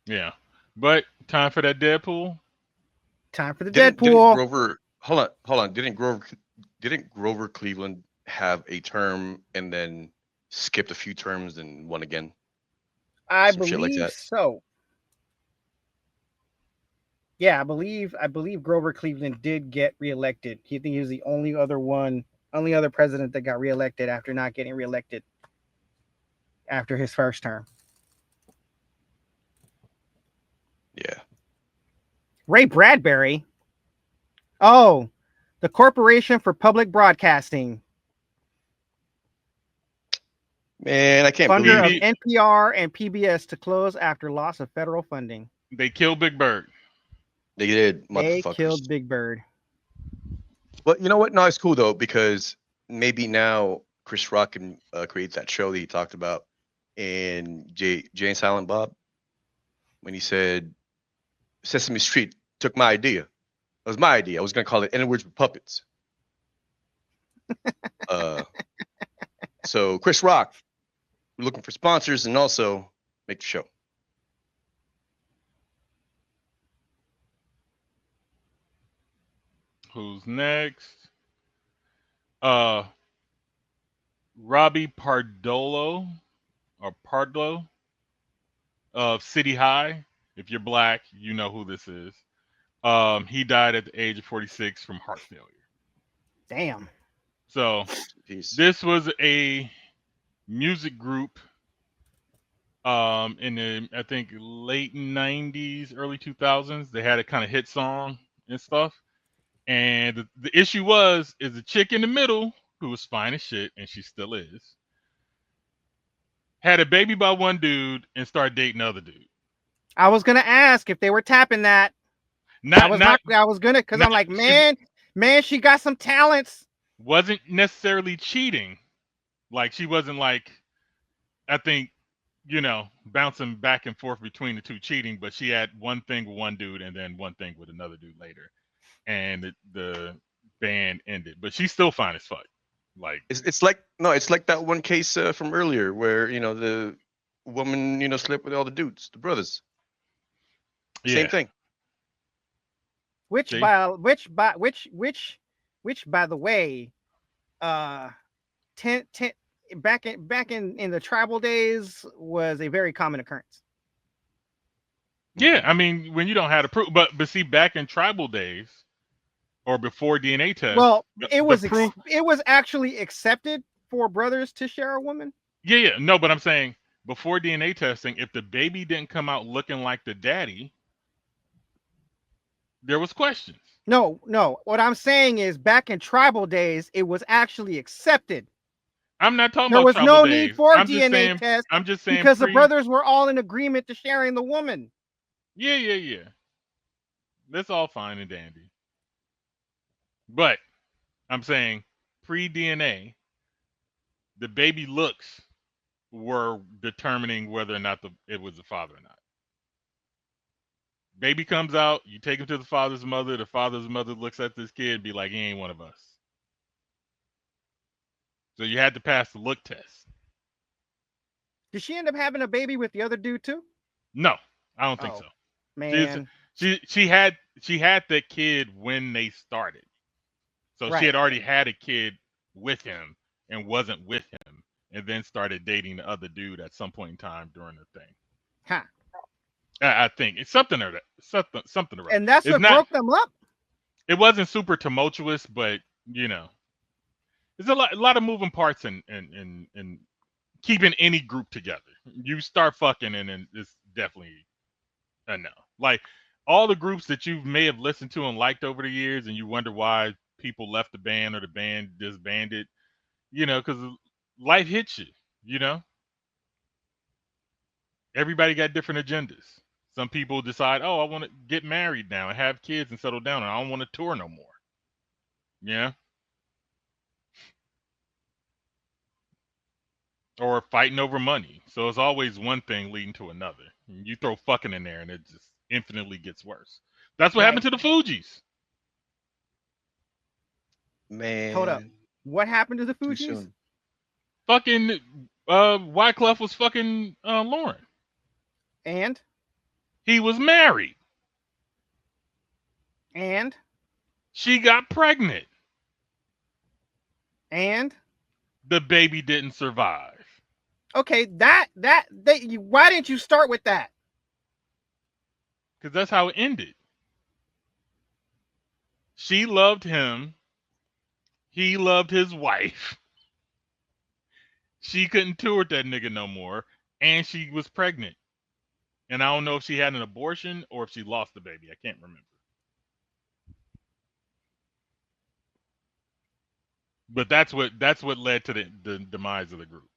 Yeah. But time for that Deadpool. Time for the Didn't Deadpool. Grover hold on, didn't Grover Cleveland have a term and then skipped a few terms and won again? I Some shit like believe that. so. Yeah, I believe Grover Cleveland did get reelected. He think he was the only other president that got reelected after not getting reelected after his first term. Yeah. Ray Bradbury. Oh, the Corporation for Public Broadcasting, Man, I can't funder believe of He NPR and PBS, to close after loss of federal funding. they killed Big Bird. they did, They motherfuckers. killed Big Bird. But you know what? No, it's cool though because maybe now Chris Rock can create that show that he talked about in Jay and Silent Bob when he said Sesame Street took my idea. It was my idea. I was gonna call it N words with puppets. Uh, so Chris Rock, we're looking for sponsors and also make the show. Who's next? Uh Robbie Pardolo or Pardlo of City High. If you're black, you know who this is. He died at the age of 46 from heart failure. Damn. So Peace. this was a music group in the I think late 90s, early 2000s. They had a kind of hit song and stuff. And the issue was is the chick in the middle who was fine as shit and she still is had a baby by one dude and started dating the other dude. I was gonna ask if they were tapping that. That Not was not I was gonna, because not I'm like, she man, she got some talents. wasn't necessarily cheating. Like she wasn't like I think bouncing back and forth between the two cheating, but she had one thing with one dude and then one thing with another dude later, and the band ended. But she's still fine as fuck. Like It's like no, it's like that one case from earlier where the woman slept with all the dudes, the brothers. Same yeah, thing. Which see, by which by which by the way, uh, ten back in the tribal days was a very common occurrence. yeah. Hmm. I mean, when you don't have to proof, but see, back in tribal days or before DNA tests, Well, the proof. it was actually accepted for brothers to share a woman. Yeah, yeah. No, but I'm saying before DNA testing, if the baby didn't come out looking like the daddy, there was questions. No, no. What I'm saying is, back in tribal days, it was actually accepted. I'm not talking There about was tribal no need days. for I'm just DNA saying. test I'm just saying because the pre. brothers were all in agreement to sharing the woman. Yeah, yeah, yeah. That's all fine and dandy. But I'm saying pre DNA, the baby looks were determining whether or not it was the father or not. Baby comes out, you take him to the father's mother. The father's mother looks at this kid and be like, he ain't one of us. So you had to pass the look test. Did she end up having a baby with the other dude too? No, I don't think Oh so. She's man, she had the kid when they started. So she right? had already had a kid with him and wasn't with him, and then started dating the other dude at some point in time during the thing. Huh. I think it's something or that something or other. And that's It's what not. broke them up. It wasn't super tumultuous, but you know, there's a lot of moving parts in keeping any group together. You start fucking, and then it's definitely a no. Like all the groups that you may have listened to and liked over the years, and you wonder why people left the band or the band disbanded. Because life hits you. You know, everybody got different agendas. Some people decide, oh, I want to get married now and have kids and settle down, and I don't want to tour no more. Yeah, or fighting over money. So it's always one thing leading to another. You throw fucking in there, and it just infinitely gets worse. That's what happened Right. to the Fugees. Hold up. Man, What happened to the too Fugees? soon. Fucking Wyclef was fucking Lauren. And He was married. And She got pregnant. the baby didn't survive. okay, why didn't you start with that? Because that's how it ended. She loved him. He loved his wife. She couldn't tour with that nigga no more. And she was pregnant. And I don't know if she had an abortion or if she lost the baby. I can't remember. But that's what led to the demise of the group.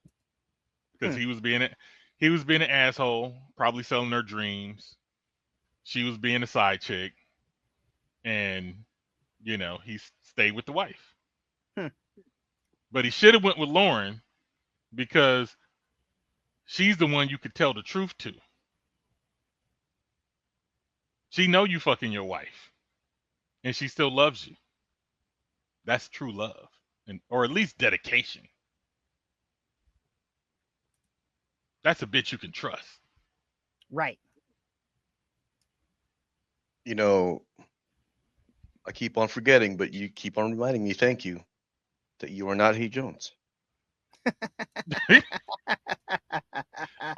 Because he was being an asshole, probably selling her dreams. She was being a side chick. And he stayed with the wife. But he should have went with Lauren because she's the one you could tell the truth to. She know you fucking your wife, and she still loves you. That's true love, or at least dedication. That's a bitch you can trust. Right. I keep on forgetting, but you keep on reminding me, thank you, that you are not Heath Jones.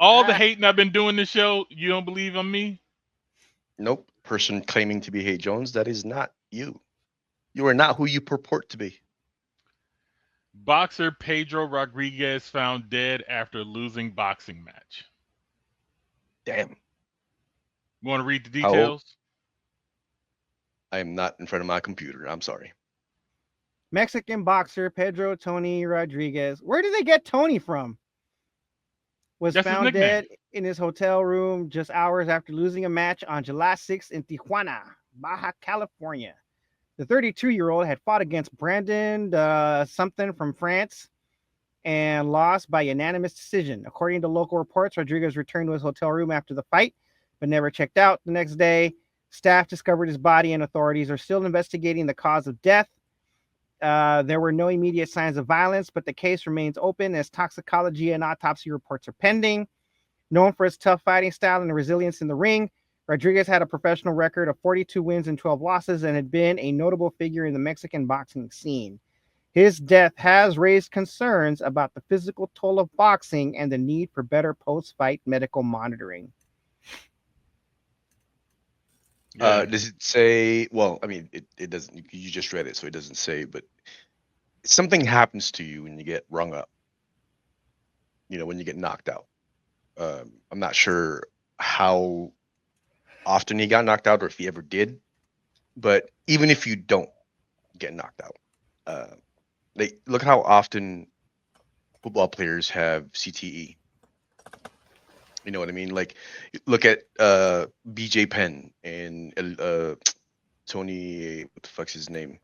All the hating I've been doing this show, you don't believe on me? Nope. Person claiming to be Heath Jones, that is not you. You are not who you purport to be. Boxer Pedro Rodriguez found dead after losing boxing match. Damn. Want to read the How old? details? I am not in front of my computer. I'm sorry. Mexican boxer Pedro Tony Rodriguez. Where did they get Tony from? Was That's his found nickname. dead in his hotel room just hours after losing a match on July 6th in Tijuana, Baja California. The 32-year-old had fought against Brandon something from France and lost by unanimous decision. According to local reports, Rodriguez returned to his hotel room after the fight, but never checked out the next day. Staff discovered his body and authorities are still investigating the cause of death. There were no immediate signs of violence, but the case remains open as toxicology and autopsy reports are pending. Known for his tough fighting style and resilience in the ring, Rodriguez had a professional record of 42 wins and 12 losses and had been a notable figure in the Mexican boxing scene. His death has raised concerns about the physical toll of boxing and the need for better post-fight medical monitoring. Yeah. Does it say? Well, I mean, it doesn't. You just read it, so it doesn't say. But something happens to you when you get rung up. When you get knocked out. I'm not sure how often he got knocked out or if he ever did. But even if you don't get knocked out, look how often football players have CTE. You know what I mean? Like, look at BJ Penn and Tony. What the fuck's his name?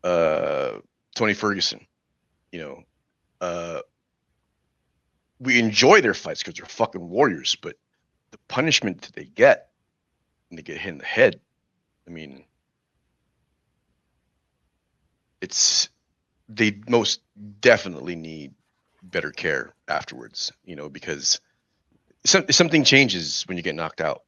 Tony Ferguson. We enjoy their fights because they're fucking warriors, but the punishment that they get when they get hit in the head, I mean, they most definitely need better care afterwards, because something changes when you get knocked out,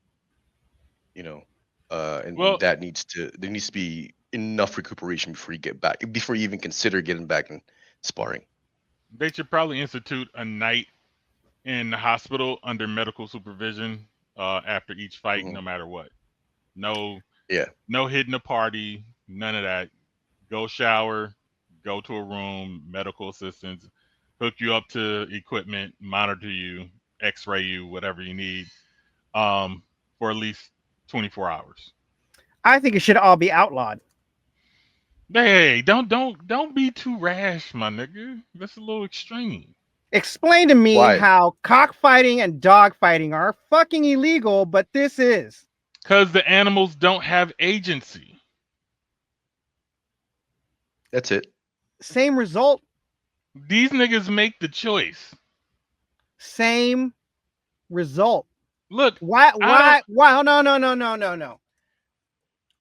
and Well, there needs to be enough recuperation before you even consider getting back in sparring. they should probably institute a night in the hospital under medical supervision after each fight, no matter what. No hitting a party, none of that. Go shower, go to a room, medical assistance, hook you up to equipment, monitor you, x-ray you, whatever you need, for at least 24 hours. I think it should all be outlawed. Hey, don't be too rash, my nigga. That's a little extreme. Explain to me Why? how cockfighting and dogfighting are fucking illegal, but this is. Because the animals don't have agency. That's it. Same result. These niggas make the choice. Same result. Look, Why? No.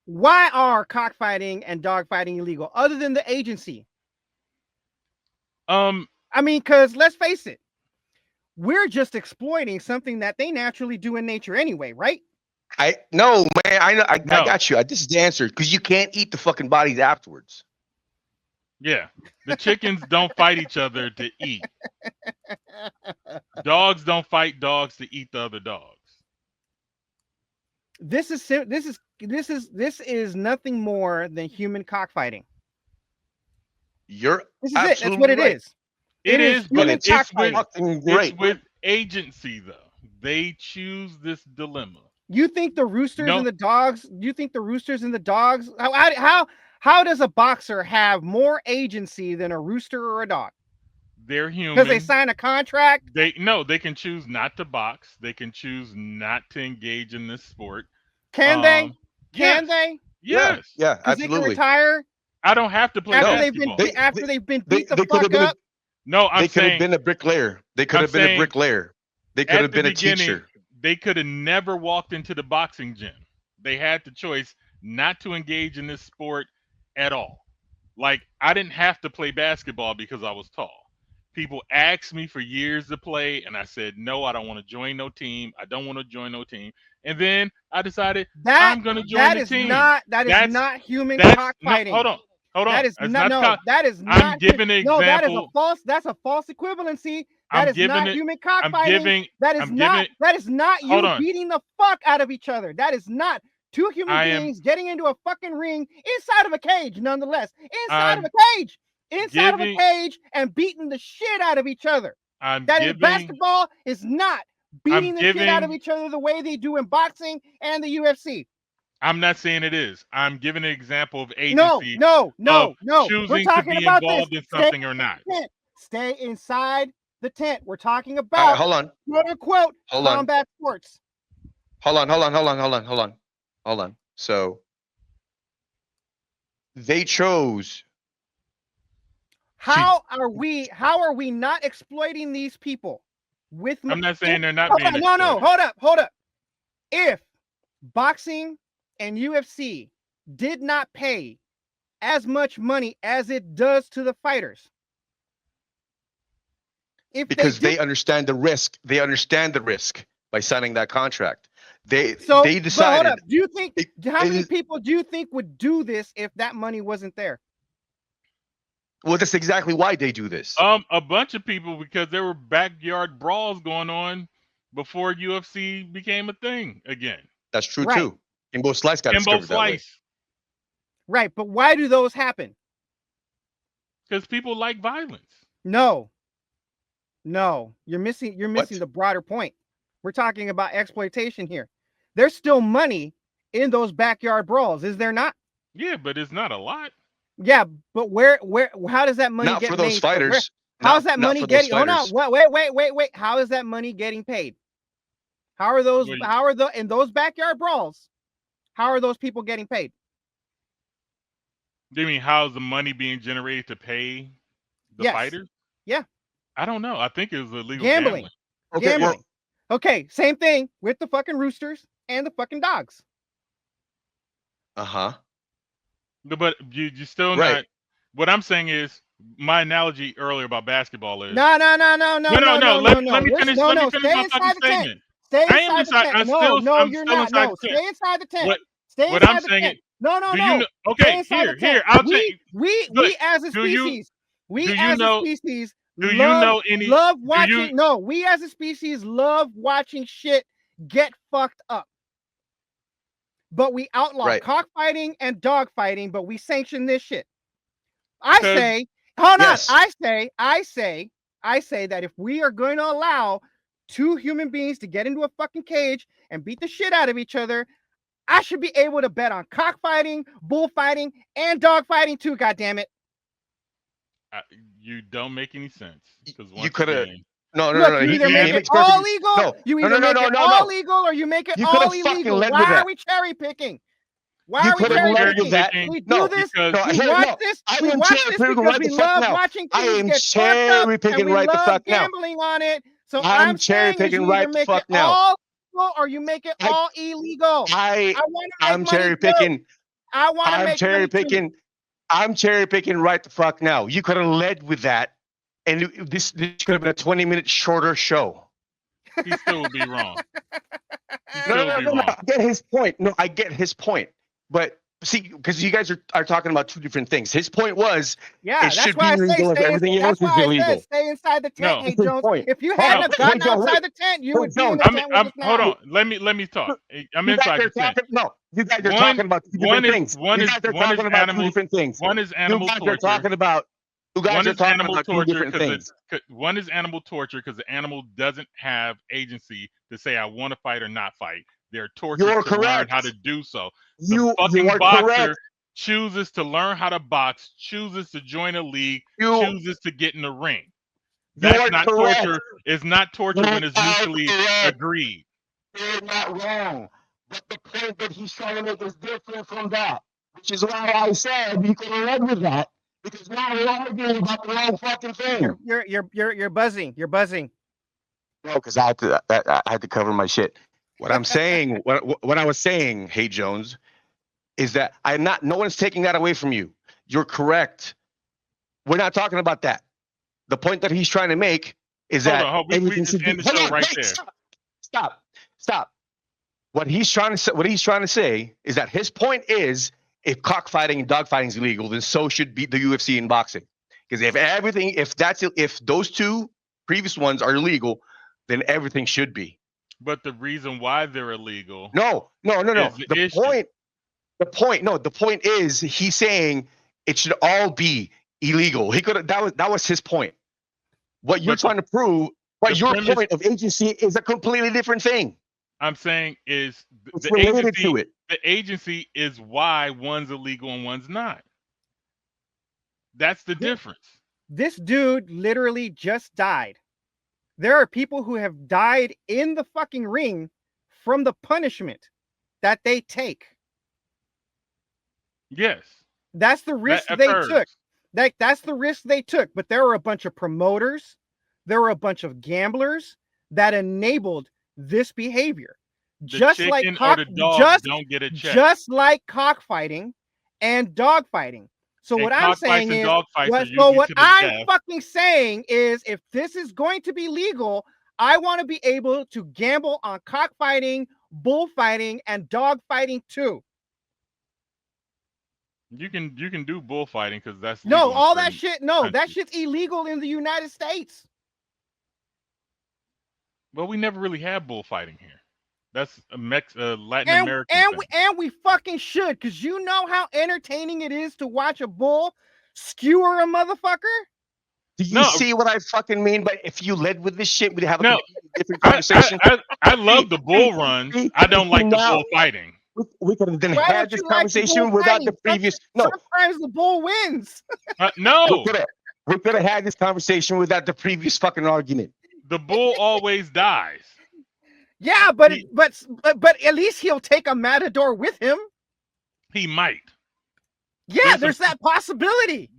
Why are cockfighting and dogfighting illegal other than the agency? I mean, because let's face it, we're just exploiting something that they naturally do in nature anyway, right? No, man. I No. got you. This is the answer because you can't eat the fucking bodies afterwards. Yeah. The chickens don't fight each other to eat. Dogs don't fight dogs to eat the other dogs. This is nothing more than human cockfighting. You're This is it. That's absolutely what it right. is. It is, but human it's with fucking great. it's with agency though. They choose this dilemma. You think the roosters No. and the dogs? You think the roosters and the dogs? How does a boxer have more agency than a rooster or a dog? They're human. Because they sign a contract. They can choose not to box. They can choose not to engage in this sport. Can they? Can Yes. they? Yes. Yeah, Because they can absolutely. retire I don't have to play after basketball. they've been beat the They could fuck have been. up. No, I'm They could have saying been a bricklayer. They could I'm have been a saying bricklayer. They could at have the been a beginning, teacher. they could have never walked into the boxing gym. They had the choice not to engage in this sport at all. Like, I didn't have to play basketball because I was tall. People asked me for years to play, and I said, no, I don't want to join no team. I don't want to join no team. And then I decided I'm going to join the team. That is not human No, cockfighting. hold on. That is That's not. No, cock- that is not. I'm giving an no, that is example. a false. That's a false equivalency. I'm That is giving not it- human I'm cockfighting. giving. That is I'm not. giving- That is not you Hold on. beating the fuck out of each other. That is not two human beings getting into a fucking ring inside of a cage. Nonetheless, inside of a cage, inside of a cage, and beating the shit out of each other. Basketball is not beating the shit out of each other the way they do in boxing and the UFC. I'm not saying it is. I'm giving an example of agency. No. Choosing We're talking to be about involved this. in something or not. Stay inside the tent. We're talking about Right, hold on. quote unquote combat sports. Hold on. So they chose. How are we not exploiting these people? I'm not saying they're not being exploited. No, hold up. If boxing and UFC did not pay as much money as it does to the fighters, because they understand the risk. They understand the risk by signing that contract. They decided. Hold up. Do you think how many people do you think would do this if that money wasn't there? Well, that's exactly why they do this. A bunch of people, because there were backyard brawls going on before UFC became a thing again. That's true too. Kimbo Slice got discovered that way. Right, but why do those happen? Because people like violence. No, you're missing the broader point. We're talking about exploitation here. There's still money in those backyard brawls, is there not? Yeah, but it's not a lot. Yeah, but how does that money get for those made? fighters? How's that money getting? Hold on, wait. How is that money getting paid? How are those? In those backyard brawls? How are those people getting paid? Do you mean how's the money being generated to pay the fighters? Yeah. I don't know. I think it was illegal gambling. Okay, gambling. Okay, same thing with the fucking roosters and the fucking dogs. But you still not. What I'm saying is, my analogy earlier about basketball is no. Let me finish my fucking statement. Stay inside the tent. No, you're not. No, stay inside the tent. Stay inside the tent. No. Okay, here. I'll tell you. We as a species, love watching. No, we as a species love watching shit get fucked up. But we outlaw cockfighting and dogfighting, but we sanction this shit. I say that if we are going to allow two human beings to get into a fucking cage and beat the shit out of each other, I should be able to bet on cockfighting, bullfighting, and dogfighting too. God damn it! You don't make any sense. You could have. No. You either make it all legal. You either make it all legal, or you make it all illegal. Why are we cherry picking? Why are we cherry picking? We do this. We watch this. We watch this because we love watching things get fucked up, and we love gambling on it. So I'm cherry picking right the fuck now. Or you make it all illegal. I'm cherry picking. I'm cherry picking. I'm cherry picking right the fuck now. You could have led with that, and this could have been a 20-minute shorter show. he still would be wrong. He No, still no, would be no, no. wrong. I get his point. No, I get his point. But see, because you guys are talking about two different things. His point was Yeah, it that's should why be I say legal if stay. everything That's else is why I said illegal. stay inside the tent. No. Hey That's his Jones, point. if you Hold hadn't on, have hey, gotten Jones, outside wait. the tent, you Hey, would be in Jones, the tent with us Hold now. on. Let me talk. I'm You guys inside are the tent. talking. No, you guys are One talking about two different things. one You is guys are one is talking about two animal different things. one is You animal guys are torture. talking about. You guys One are is talking animal about two torture different because things. one is animal torture because the animal doesn't have agency to say I want to fight or not fight. They're tortured You're to learn correct. how to do so. The You fucking are correct. boxer chooses to learn how to box, chooses to join a league, You chooses to get in the ring. you That's are not correct. torture. It's not torture when it's mutually Correct. agreed. You're not wrong. But the point that he's trying to make is different from that, which is why I said you could have led with that because now we're arguing about the wrong fucking thing. You're buzzing. You're buzzing. No, because I had to cover my shit. What I'm saying, what I was saying, hey Jones, is that no one's taking that away from you. You're correct. We're not talking about that. The point that he's trying to make is Hold that on, we everything just should be. end the show right there. Stop. What he's trying to say is that his point is if cockfighting and dogfighting is illegal, then so should be the UFC and boxing. Because if those two previous ones are illegal, then everything should be. But the reason why they're illegal No. is the issue. The point is he's saying it should all be illegal. That was his point. What you're trying to prove, but your point of agency is a completely different thing. I'm saying is it's related to it. The agency is why one's illegal and one's not. That's the difference. This dude literally just died. There are people who have died in the fucking ring from the punishment that they take. Yes. That's the risk they took. That's the risk they took. But there were a bunch of promoters, there were a bunch of gamblers that enabled this behavior. Just like cockfighting and dogfighting. So what I'm saying is, what I'm fucking saying is, if this is going to be legal, I want to be able to gamble on cockfighting, bullfighting, and dogfighting too. You can do bullfighting because that's no all that shit. No, countries. That shit's illegal in the United States. Well, we never really had bullfighting here. That's a Latin American thing. And we fucking should, because you know how entertaining it is to watch a bull skewer a motherfucker. Do you see what I fucking mean? But if you led with this shit, we'd have a different conversation. I love the bull runs. I don't like the bullfighting. We could have then had this conversation without the previous. Sometimes the bull wins. No, we could have had this conversation without the previous fucking argument. The bull always dies. Yeah, but at least he'll take a matador with him. He might. Yeah, there's that possibility.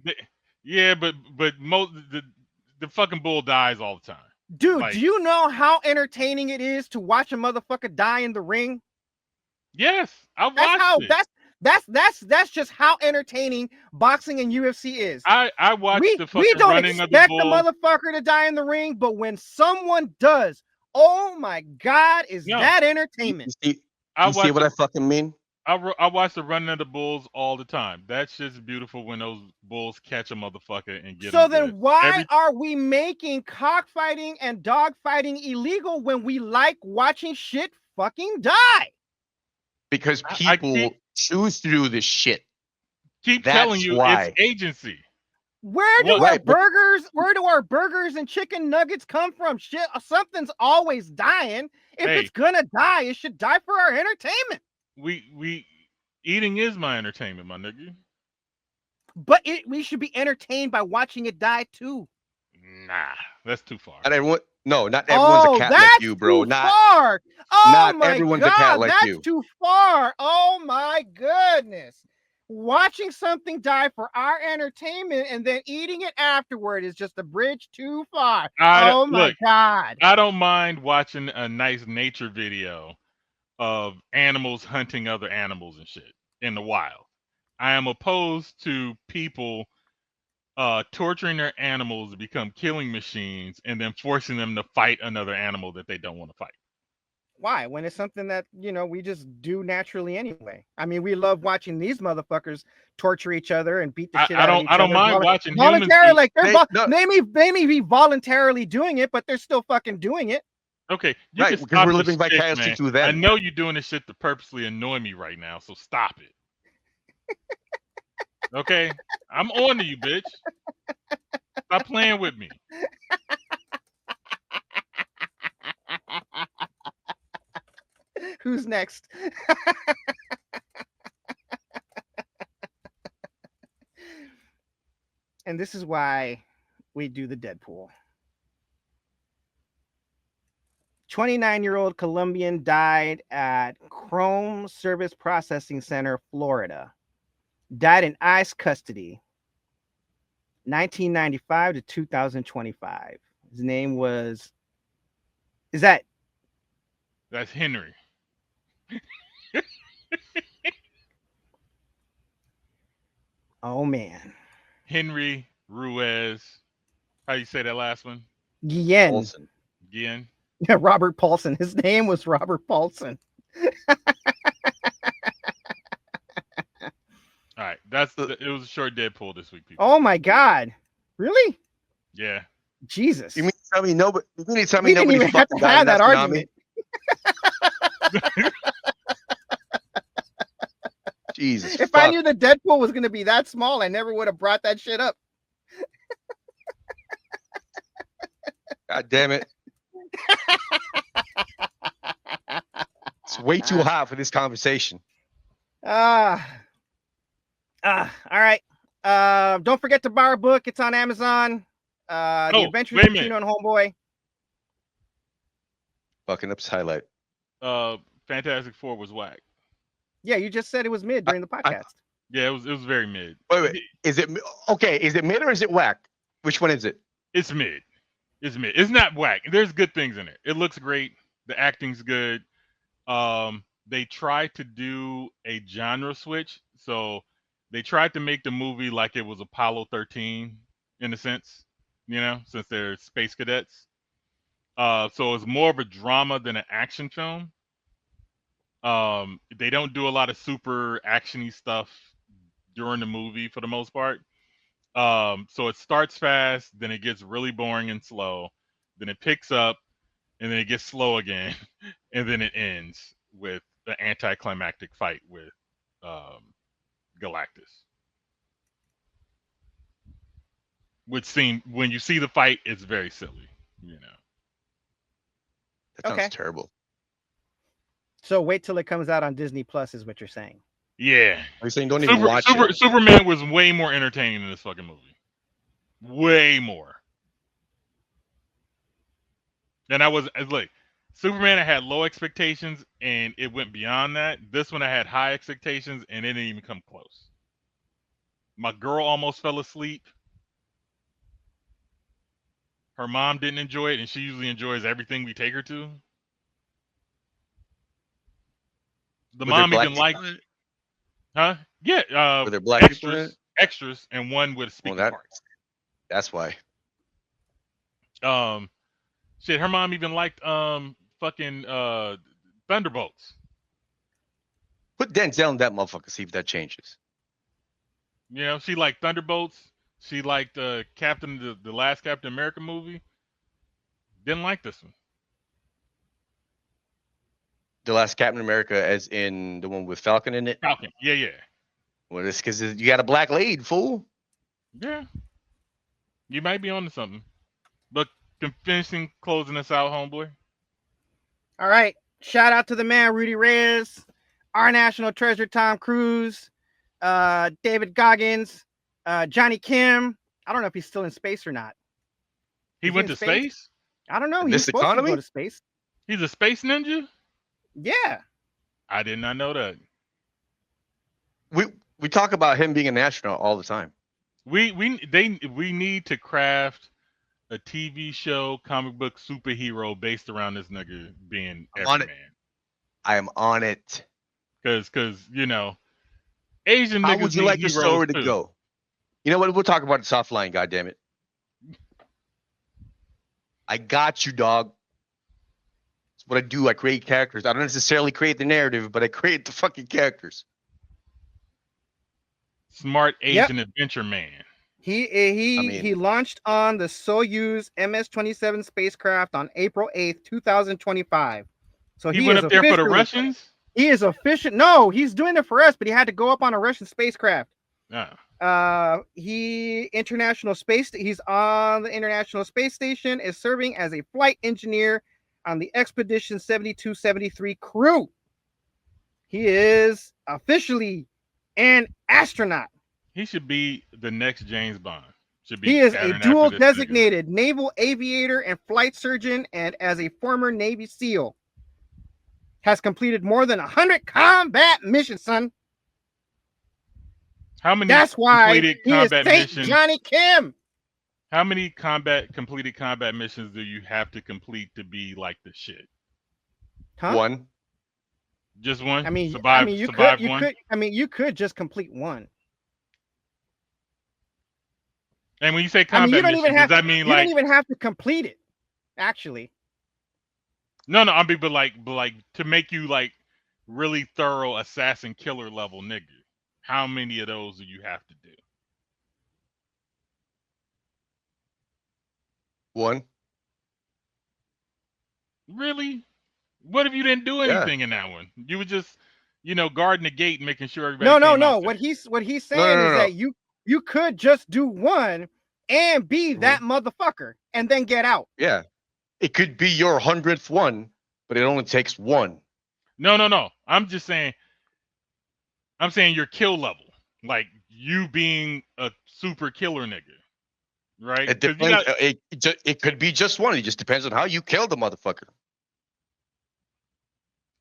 Yeah, but the fucking bull dies all the time. Dude, do you know how entertaining it is to watch a motherfucker die in the ring? Yes, I watched it. That's just how entertaining boxing and UFC is. I watched the fucking we don't running expect of the bull. The motherfucker to die in the ring, but when someone does, oh my God, that entertainment? You see what I fucking mean? I watch the running of the bulls all the time. That's just beautiful when those bulls catch a motherfucker and get. So then, why are we making cockfighting and dogfighting illegal when we like watching shit fucking die? Because people choose to do this shit. That's telling you why. It's agency. Where do our burgers and chicken nuggets come from? Shit, something's always dying. If it's gonna die, it should die for our entertainment. We eating is my entertainment, my nigga. But we should be entertained by watching it die too. Nah, that's too far. Not everyone a cat like you, bro. Far. Oh not my everyone's God, a cat like that's you. too far. Oh my goodness. Watching something die for our entertainment and then eating it afterward is just a bridge too far. Oh my God. I don't mind watching a nice nature video of animals hunting other animals and shit in the wild. I am opposed to people torturing their animals to become killing machines, and then forcing them to fight another animal that they don't want to fight. Why? When it's something that, we just do naturally anyway. I mean, we love watching these motherfuckers torture each other and beat the shit out of each I don't other. mind watching humans voluntarily, do. like They may be voluntarily doing it, but they're still fucking doing it. Okay, you right, can because stop we're this living shit, vicariously man. through I them. know you're doing this shit to purposely annoy me right now, so stop it. Okay, I'm on to you, bitch. Stop playing with me. Who's next? And this is why we do the Deadpool. 29-year-old Colombian died at Chrome Service Processing Center, Florida. Died in ICE custody, 1995 to 2025. His name was. That's Henry. Oh man. Henry Ruiz. How you say that last one? Guillen. Olsen. Guillen. Yeah, Robert Paulson. His name was Robert Paulson. All right, it was a short Deadpool this week, people. Oh my God. Really? Yeah. Jesus. You mean to tell me nobody? You mean to tell me We didn't nobody even have fucking to died have in that tsunami? argument. Jesus. If I knew the Deadpool was going to be that small, I never would have brought that shit up. God damn it. It's way too hot for this conversation. All right. Don't forget to borrow a book. It's on Amazon. The Adventures of Chino and Homeboy. Fucking up's highlight. Fantastic Four was whack. Yeah, you just said it was mid during the podcast. Yeah, it was very mid. Wait. Is it okay? Is it mid or is it whack? Which one is it? It's mid. It's mid. It's not whack. There's good things in it. It looks great. The acting's good. They tried to do a genre switch, so they tried to make the movie like it was Apollo 13 in a sense, since they're space cadets. So it's more of a drama than an action film. They don't do a lot of super actiony stuff during the movie for the most part. So it starts fast, then it gets really boring and slow, then it picks up, and then it gets slow again, and then it ends with the anticlimactic fight with Galactus. Which seemed, when you see the fight, it's very silly, That sounds terrible. So wait till it comes out on Disney Plus, is what you're saying. Yeah. Are you saying don't even watch it? Superman was way more entertaining than this fucking movie. Way more. And like, Superman, I had low expectations and it went beyond that. This one I had high expectations and it didn't even come close. My girl almost fell asleep. Her mom didn't enjoy it, and she usually enjoys everything we take her to. The mom even liked it. Huh? Yeah. Were there black people in it? Extras, and one with speaking parts. That's why. Shit, her mom even liked fucking Thunderbolts. Put Denzel in that motherfucker, see if that changes. She liked Thunderbolts. She liked the last Captain America movie. Didn't like this one. The last Captain America, as in the one with Falcon in it? Falcon, yeah. Well, it's because you got a black lead, fool. Yeah. You might be onto something. But finishing closing us out, homeboy. All right. Shout out to the man, Rudy Reyes, our national treasure, Tom Cruise, David Goggins, Johnny Kim. I don't know if he's still in space or not. He went to space? I don't know. He's supposed to go to space. He's a space ninja? Yeah. I did not know that. We talk about him being an astronaut all the time. We need to craft a TV show, comic book superhero based around this nigga being every man. I am on it. Because Asian niggas. How would you like the story to go? You know what? We'll talk about the soft line. God damn it! I got you, dog. It's what I do. I create characters. I don't necessarily create the narrative, but I create the fucking characters. Smart Yep. Asian adventure man. He launched on the Soyuz MS-27 spacecraft on April 8th, 2025. So He went is up there for the officially- Russians. He is official. No, he's doing it for us, but he had to go up on a Russian spacecraft. He's on the International Space Station, is serving as a flight engineer on the Expedition 7273 crew. He is officially an astronaut. He should be the next James Bond. He is a dual designated naval aviator and flight surgeon, and as a former Navy SEAL, has completed more than 100 combat missions, son. How many? That's why completed he is combat Saint missions? Johnny Kim. How many completed combat missions do you have to complete to be like the shit? Huh? One. Just one. I mean, survive you one. could. I mean, you could just complete one. And when you say combat missions, does that mean you like don't even have to complete it? Actually, no. I mean, but like to make you like really thorough assassin killer level nigga. How many of those do you have to do? One. Really? What if you didn't do anything in that one? You were just, guarding the gate, and making sure everybody. No. What he's saying is that you could just do one and be that motherfucker and then get out. Yeah, it could be your 100th one, but it only takes one. No. I'm just saying. I'm saying your kill level, like you being a super killer nigga, right? It depends. It could be just one. It just depends on how you kill the motherfucker.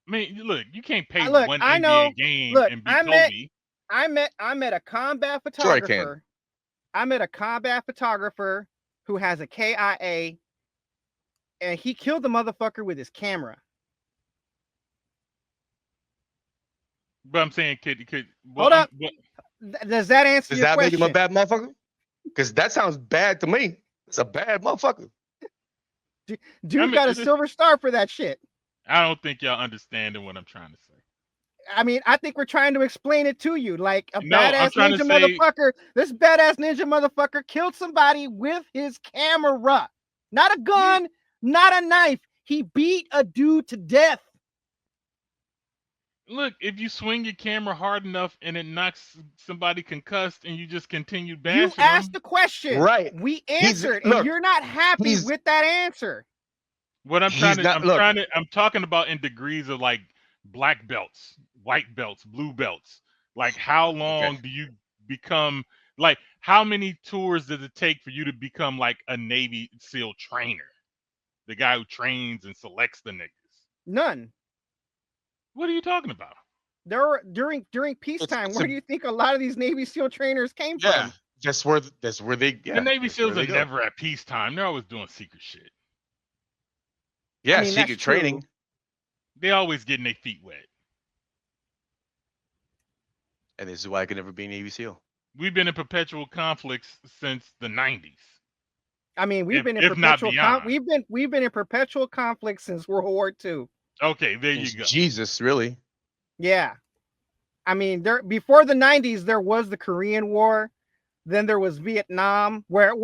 I mean, look, you can't pay one NBA game and be Kobe. I met a combat photographer. Sure I can. I met a combat photographer who has a KIA, and he killed the motherfucker with his camera. But I'm saying, hold up. Does that answer your question? Does that make him a bad motherfucker? Because that sounds bad to me. It's a bad motherfucker. Dude got a silver star for that shit. I don't think y'all understanding what I'm trying to say. I mean, I think we're trying to explain it to you. Like badass ninja motherfucker. This badass ninja motherfucker killed somebody with his camera. Not a gun, not a knife. He beat a dude to death. Look, if you swing your camera hard enough and it knocks somebody concussed and you just continue bashing you asked the question. Right. We answered, and you're not happy with that answer. What I'm trying to, I'm talking about in degrees of like black belts, white belts, blue belts. Like how long do you become, like how many tours does it take for you to become like a Navy SEAL trainer? The guy who trains and selects the niggas. None. What are you talking about? There were during peacetime. Where do you think a lot of these Navy SEAL trainers came from? That's where they. Yeah, the Navy SEAls are never at peacetime. They're always doing secret shit. Yeah, secret training. They always getting their feet wet. And this is why I could never be a Navy SEAL. We've been in perpetual conflicts since the 90s. I mean, we've been in perpetual conflict since World War II. Okay, there you go. Jesus, really? Yeah. I mean, before the 90s, there was the Korean War. Then there was Vietnam, where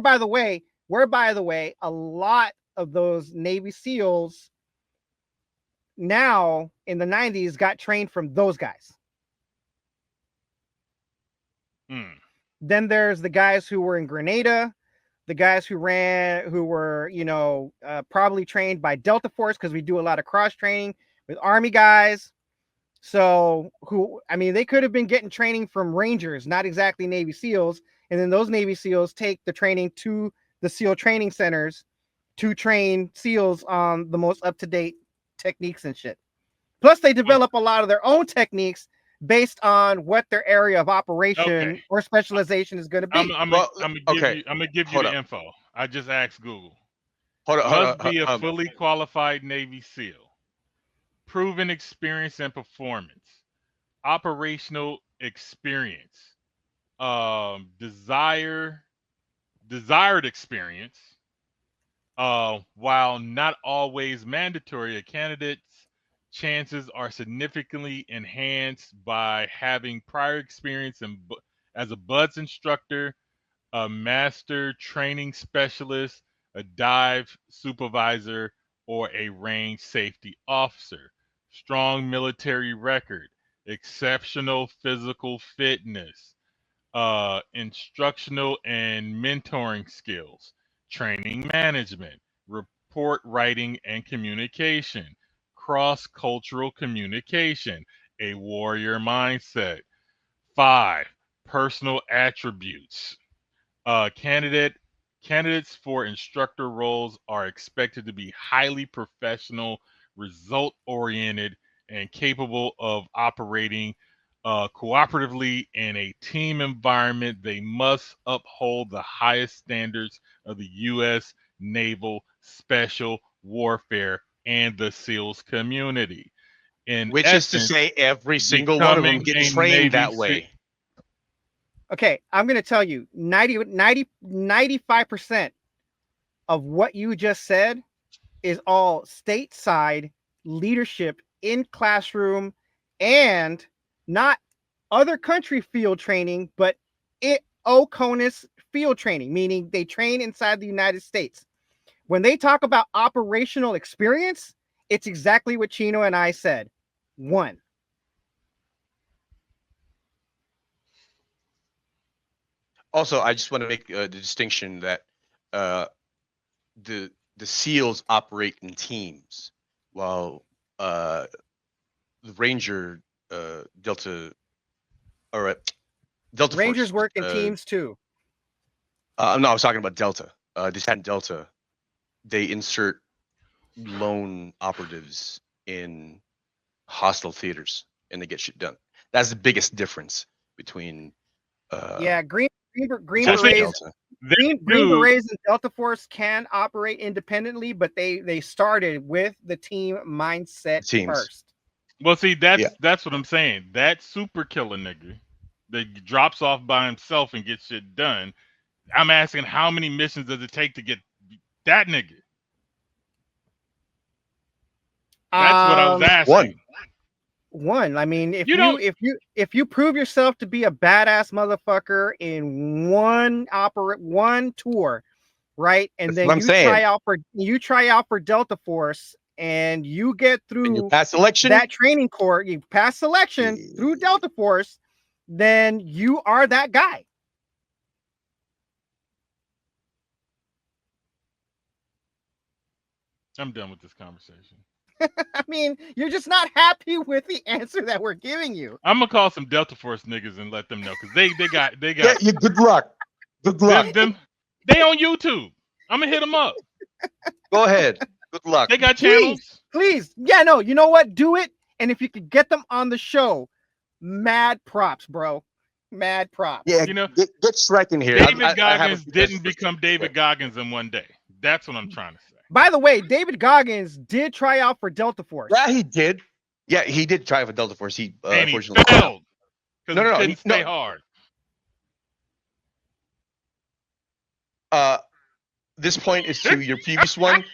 by the way, a lot of those Navy SEALs now in the 90s got trained from those guys. Then there's the guys who were in Grenada, the guys who were probably trained by Delta Force, because we do a lot of cross training with Army guys. So they could have been getting training from Rangers, not exactly Navy SEALs. And then those Navy SEALs take the training to the SEAL training centers to train SEALs on the most up-to-date techniques and shit. Plus, they develop a lot of their own techniques based on what their area of operation or specialization is going to be. I'm gonna give you the info. I just asked Google. Must be a fully qualified Navy SEAL. Proven experience and performance. Operational experience. desired experience. While not always mandatory, a candidate's chances are significantly enhanced by having prior experience as a buds instructor, a master training specialist, a dive supervisor, or a range safety officer. Strong military record, exceptional physical fitness, instructional and mentoring skills, training management, report writing and communication, cross cultural communication, a warrior mindset. Five, personal attributes. Uh, candidate Candidates for instructor roles are expected to be highly professional, result oriented, and capable of operating cooperatively in a team environment. They must uphold the highest standards of the U.S. Naval Special Warfare and the SEALs community. In Which is to essence, say, every single one of them becoming get a trained Navy that way. Okay, I'm going to tell you 95% of what you just said is all stateside leadership in classroom and not other country field training, but OCONUS field training, meaning they train inside the United States. When they talk about operational experience, it's exactly what Chino and I said. One. Also, I just want to make the distinction that uh, the SEALs operate in teams, while the Ranger Delta or Delta Rangers Force. work in teams too. No, I was talking about Delta. Distant Delta. They insert lone operatives in hostile theaters, and they get shit done. That's the biggest difference between Yeah, Green Well, see, Berets Delta. Green dude, Berets and Delta Force can operate independently, but they started with the team mindset Teams. first. well, see, Yeah. that's what I'm saying. That super killer nigga that drops off by himself and gets shit done. I'm asking how many missions does it take to get that nigga? That's what I was asking. One. I mean, if You don't. if you prove yourself to be a badass motherfucker in one tour, right? And That's what then I'm saying. you try out for Delta Force and you get And you through pass selection. that training course, you pass selection through Delta Force, then you are that guy. I'm done with this conversation. I mean, you're just not happy with the answer that we're giving you. I'm gonna call some Delta Force niggas and let them know because they got Yeah, you, good luck. Good luck. They on YouTube. I'm gonna hit them up. Go ahead. Good luck. They got channels. Please. Yeah, no, you know what? Do it. And if you could get them on the show, mad props, bro. Mad props. Yeah, You know, get Shrek in here. David I have a Goggins few didn't questions for become Shrek. David Goggins in one day. That's what I'm trying to say. By the way, David Goggins did try out for Delta Force. Yeah, he did. Yeah, he did try for Delta Force. He And he unfortunately failed because No, he no, couldn't stay hard. This point is to your previous one.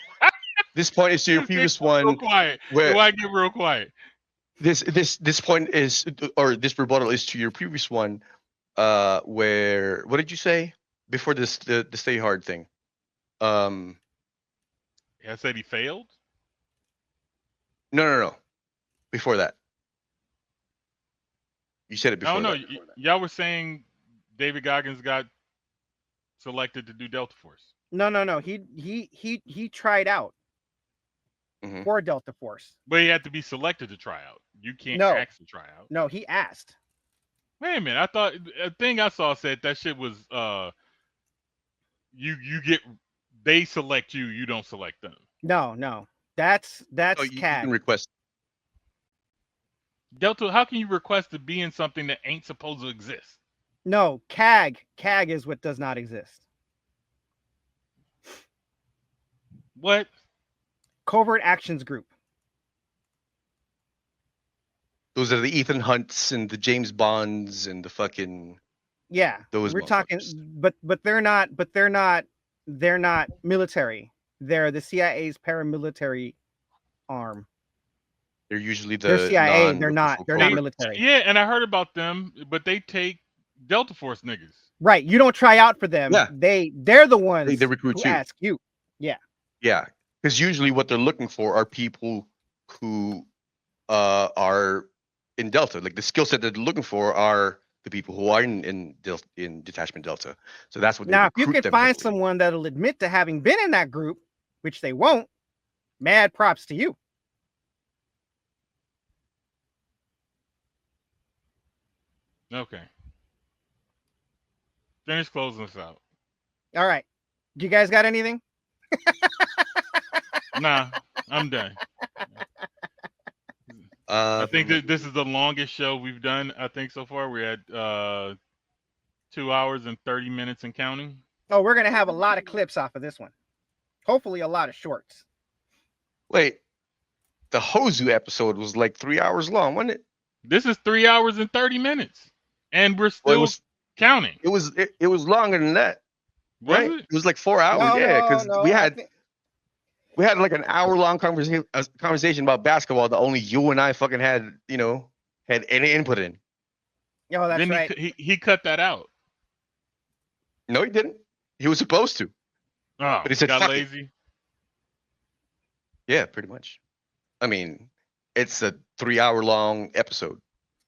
This point is to your previous Real one. quiet. Where Why get real quiet? this point is, or this rebuttal is to your previous one. Where what did you say before this the stay hard thing? I said he failed. No. Before that, you said it I before don't know. that. Y'all were saying David Goggins got selected to do Delta Force. No. He tried out for Delta Force. But he had to be selected to try out. You can't ask to try out. No, he asked. Wait a minute. I thought a thing I saw said that shit was you get they select you, you don't select them. No. That's You CAG. can request. Delta, how can you request to be in something that ain't supposed to exist? No, CAG. CAG is what does not exist. What? Covert Actions Group. Those are the Ethan Hunts and the James Bonds and the fucking Yeah, Those we're talking, motherfuckers. but they're not military. They're the CIA's paramilitary arm. They're usually They're the CIA. non-official They're not They, covert. military. yeah, and I heard about them, but they take Delta Force niggas. Right. You don't try out for them. Yeah. They're the ones They recruit who you. ask you. Yeah. Yeah, because usually what they're looking for are people who are in Delta. Like the skill set that they're looking for are the people who are in Detachment Delta. So that's what they Now, if you recruit could them find heavily. someone that'll admit to having been in that group, which they won't, mad props to you. Okay. Finish closing us out. All right. Do you guys got anything? Nah, I'm done. I think that this is the longest show we've done. I think so far we're at 2 hours and 30 minutes and counting. Oh, we're gonna have a lot of clips off of this one. Hopefully, a lot of shorts. Wait, the Hozu episode was like 3 hours long, wasn't it? This is 3 hours and 30 minutes, and we're still counting. It was longer than that, Was right? it? It was like 4 hours, because No, we had like an hour-long conversation about basketball that only you and I fucking had any input in. Oh, that's Then right. he cut that out. No, he didn't. He was supposed to. Oh, But he said, got "Fuck it." lazy. Yeah, pretty much. I mean, it's a 3-hour-long episode.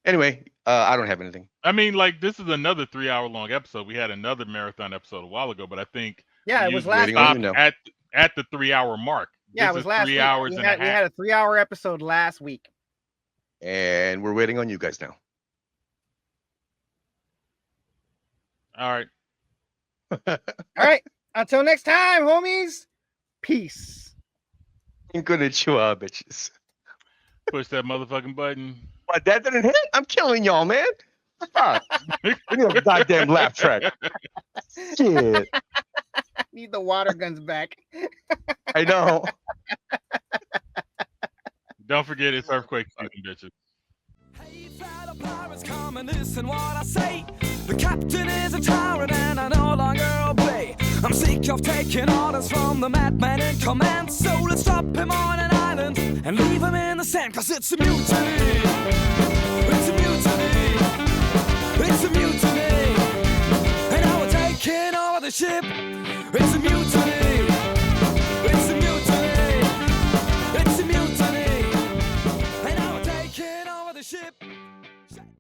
Anyway, I don't have anything. I mean, like this is another 3 hour long episode. We had another marathon episode a while ago, but I think Yeah, it was last waiting on week. you now. at the 3 hour mark. Yeah, This it was is last 3 week. hours We and a half. had a 3-hour episode last week. And we're waiting on you guys now. All right. All right. Until next time, homies. Peace. Konnichiwa, bitches. Push that motherfucking button. But that didn't hit. I'm killing y'all, man. Fuck. We need a goddamn laugh track. Shit. Need the water guns back. I know. Don't forget it's earthquake season, bitches. Hey, fellow pirates, come and listen what I say. The captain is a tyrant and I no longer obey. I'm sick of taking orders from the madman in command. So let's drop him on an island and leave him in the sand, 'cause it's a mutiny.